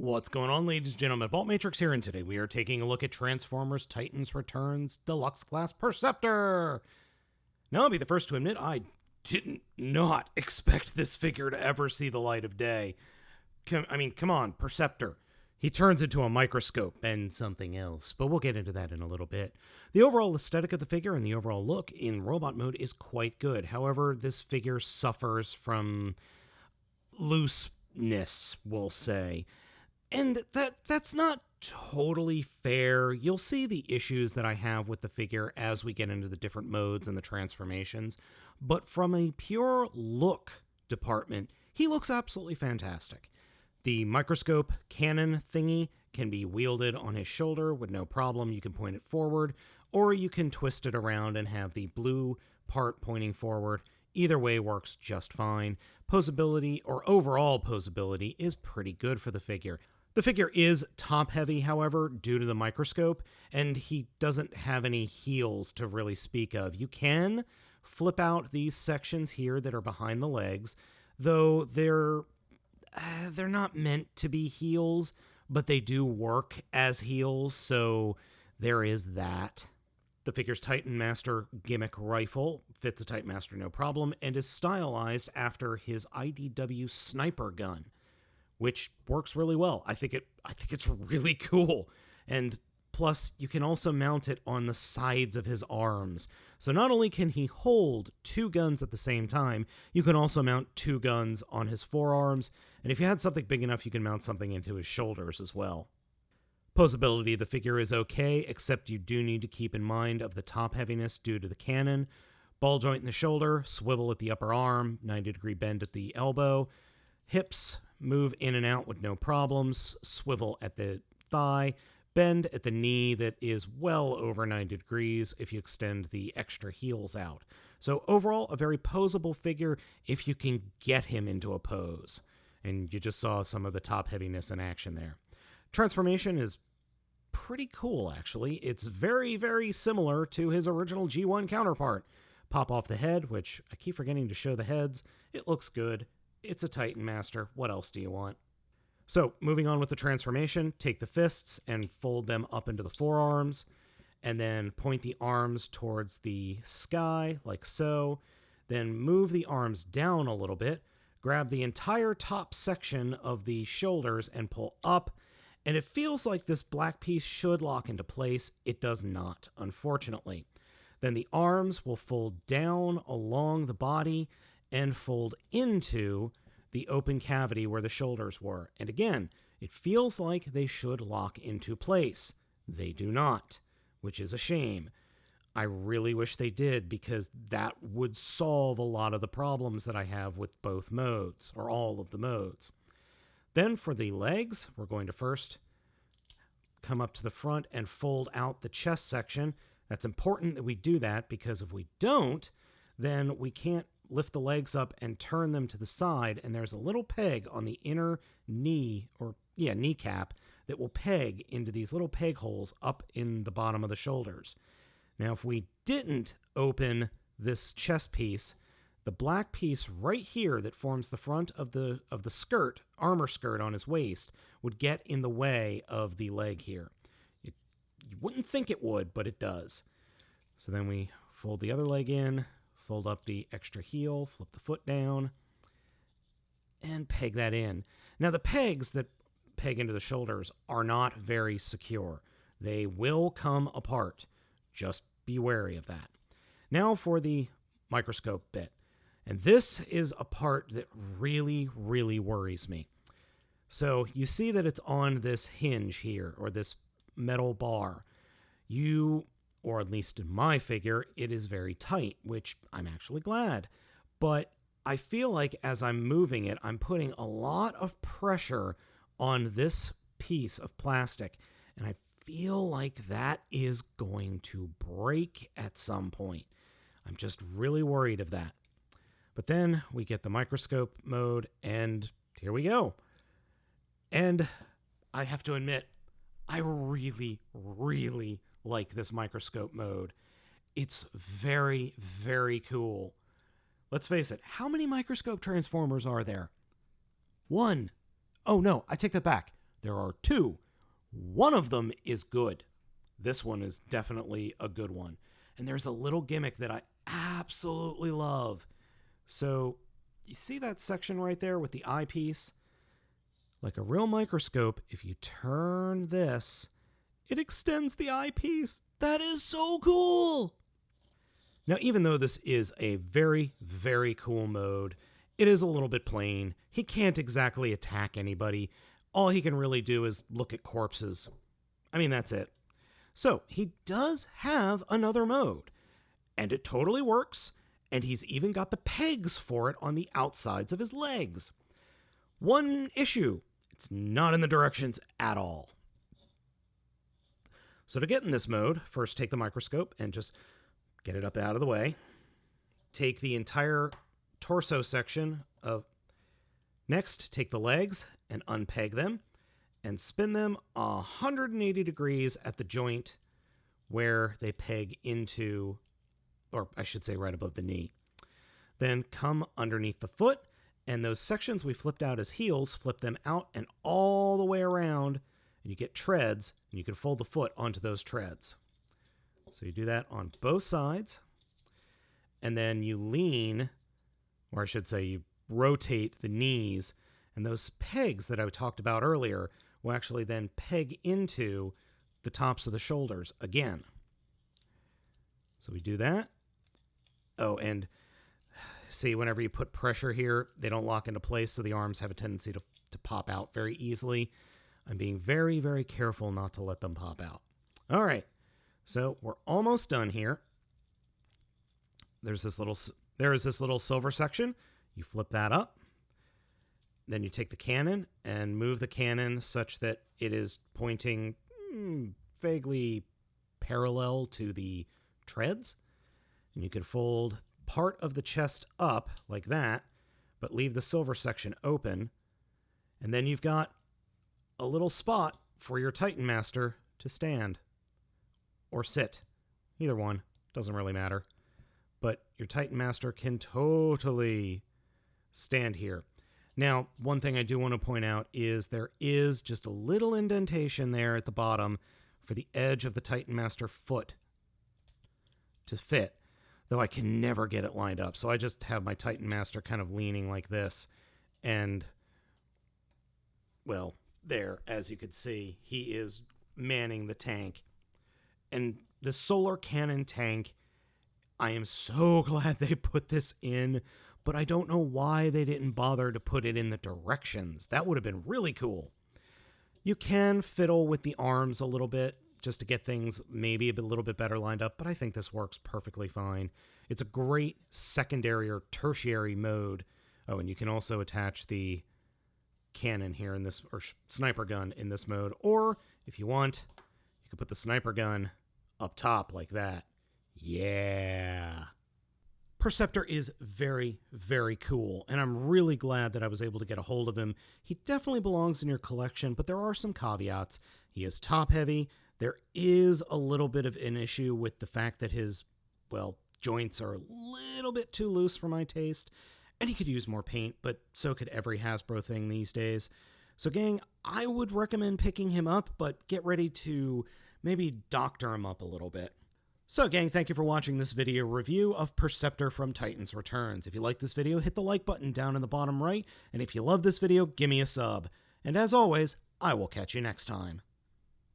What's going on, ladies and gentlemen? Baltmatrix here, and today we are taking a look at Transformers Titans Returns Deluxe Class Perceptor. Now, I'll be the first to admit I did not expect this figure to ever see the light of day. Come on, Perceptor. He turns into a microscope and something else, but we'll get into that in a little bit. The overall aesthetic of the figure and the overall look in robot mode is quite good. However, this figure suffers from looseness, we'll say. And that's not totally fair. You'll see the issues that I have with the figure as we get into the different modes and the transformations. But from a pure look department, he looks absolutely fantastic. The microscope cannon thingy can be wielded on his shoulder with no problem. You can point it forward, or you can twist it around and have the blue part pointing forward. Either way works just fine. Posability, or overall posability, is pretty good for the figure. The figure is top-heavy, however, due to the microscope, and he doesn't have any heels to really speak of. You can flip out these sections here that are behind the legs, though they're not meant to be heels, but they do work as heels, so there is that. The figure's Titan Master gimmick rifle fits a Titan Master no problem, and is stylized after his IDW sniper gun, which works really well. I think it's really cool. And plus, you can also mount it on the sides of his arms. So not only can he hold two guns at the same time, you can also mount two guns on his forearms. And if you had something big enough, you can mount something into his shoulders as well. Posability, the figure is okay, except you do need to keep in mind of the top heaviness due to the cannon. Ball joint in the shoulder, swivel at the upper arm, 90-degree bend at the elbow. Hips move in and out with no problems, swivel at the thigh, bend at the knee that is well over 90 degrees if you extend the extra heels out. So overall, a very posable figure if you can get him into a pose. And you just saw some of the top heaviness in action there. Transformation is pretty cool, actually. It's very, very similar to his original G1 counterpart. Pop off the head, which I keep forgetting to show the heads. It looks good. It's a Titan Master. What else do you want? So, moving on with the transformation, take the fists and fold them up into the forearms, and then point the arms towards the sky, like so. Then move the arms down a little bit, grab the entire top section of the shoulders and pull up, and it feels like this black piece should lock into place. It does not, unfortunately. Then the arms will fold down along the body and fold into the open cavity where the shoulders were. And again, it feels like they should lock into place. They do not, which is a shame. I really wish they did, because that would solve a lot of the problems that I have with both modes, or all of the modes. Then for the legs, we're going to first come up to the front and fold out the chest section. That's important that we do that, because if we don't, then we can't lift the legs up and turn them to the side, and there's a little peg on the inner kneecap that will peg into these little peg holes up in the bottom of the shoulders. Now, if we didn't open this chest piece, the black piece right here that forms the front of the skirt, armor skirt on his waist, would get in the way of the leg here. You wouldn't think it would, but it does. So then we fold the other leg in, fold up the extra heel, flip the foot down, and peg that in. Now, the pegs that peg into the shoulders are not very secure. They will come apart. Just be wary of that. Now for the microscope bit. And this is a part that really, really worries me. So you see that it's on this hinge here, or this metal bar. Or at least in my figure, it is very tight, which I'm actually glad. But I feel like as I'm moving it, I'm putting a lot of pressure on this piece of plastic, and I feel like that is going to break at some point. I'm just really worried of that. But then we get the microscope mode, and here we go. And I have to admit, I really, really like this microscope mode. It's very, very cool. Let's face it, how many microscope transformers are there? One. Oh no, I take that back. There are two. One of them is good. This one is definitely a good one. And there's a little gimmick that I absolutely love. So, you see that section right there with the eyepiece? Like a real microscope, if you turn this, it extends the eyepiece. That is so cool! Now, even though this is a very, very cool mode, it is a little bit plain. He can't exactly attack anybody. All he can really do is look at corpses. I mean, that's it. So, he does have another mode, and it totally works, and he's even got the pegs for it on the outsides of his legs. One issue, it's not in the directions at all. So to get in this mode, first take the microscope and just get it up out of the way. Take the entire torso section of... Next, take the legs and unpeg them and spin them 180 degrees at the joint where they peg into, or I should say right above the knee. Then come underneath the foot, and those sections we flipped out as heels, flip them out and all the way around, and you get treads, and you can fold the foot onto those treads. So you do that on both sides, and then you lean, or I should say you rotate the knees, and those pegs that I talked about earlier will actually then peg into the tops of the shoulders again. So we do that. Oh, and see, whenever you put pressure here, they don't lock into place, so the arms have a tendency to pop out very easily. I'm being very, very careful not to let them pop out. All right, so we're almost done here. There is this little silver section. You flip that up. Then you take the cannon and move the cannon such that it is pointing vaguely parallel to the treads. And you can fold part of the chest up like that, but leave the silver section open. And then you've got a little spot for your Titan Master to stand or sit. Either one, doesn't really matter. But your Titan Master can totally stand here. Now, one thing I do want to point out is there is just a little indentation there at the bottom for the edge of the Titan Master foot to fit, though I can never get it lined up. So I just have my Titan Master kind of leaning like this, and, well, there, as you can see, he is manning the tank. And the solar cannon tank, I am so glad they put this in, but I don't know why they didn't bother to put it in the directions. That would have been really cool. You can fiddle with the arms a little bit just to get things maybe a little bit better lined up, but I think this works perfectly fine. It's a great secondary or tertiary mode. Oh, and you can also attach the cannon here in this, or sniper gun in this mode, or if you want, you can put the sniper gun up top like that. Yeah. Perceptor is very, very cool, and I'm really glad that I was able to get a hold of him. He definitely belongs in your collection, but there are some caveats. He is top-heavy. There is a little bit of an issue with the fact that his, well, joints are a little bit too loose for my taste, and he could use more paint, but so could every Hasbro thing these days. So, gang, I would recommend picking him up, but get ready to maybe doctor him up a little bit. So, gang, thank you for watching this video review of Perceptor from Titans Returns. If you like this video, hit the like button down in the bottom right, and if you love this video, give me a sub. And as always, I will catch you next time.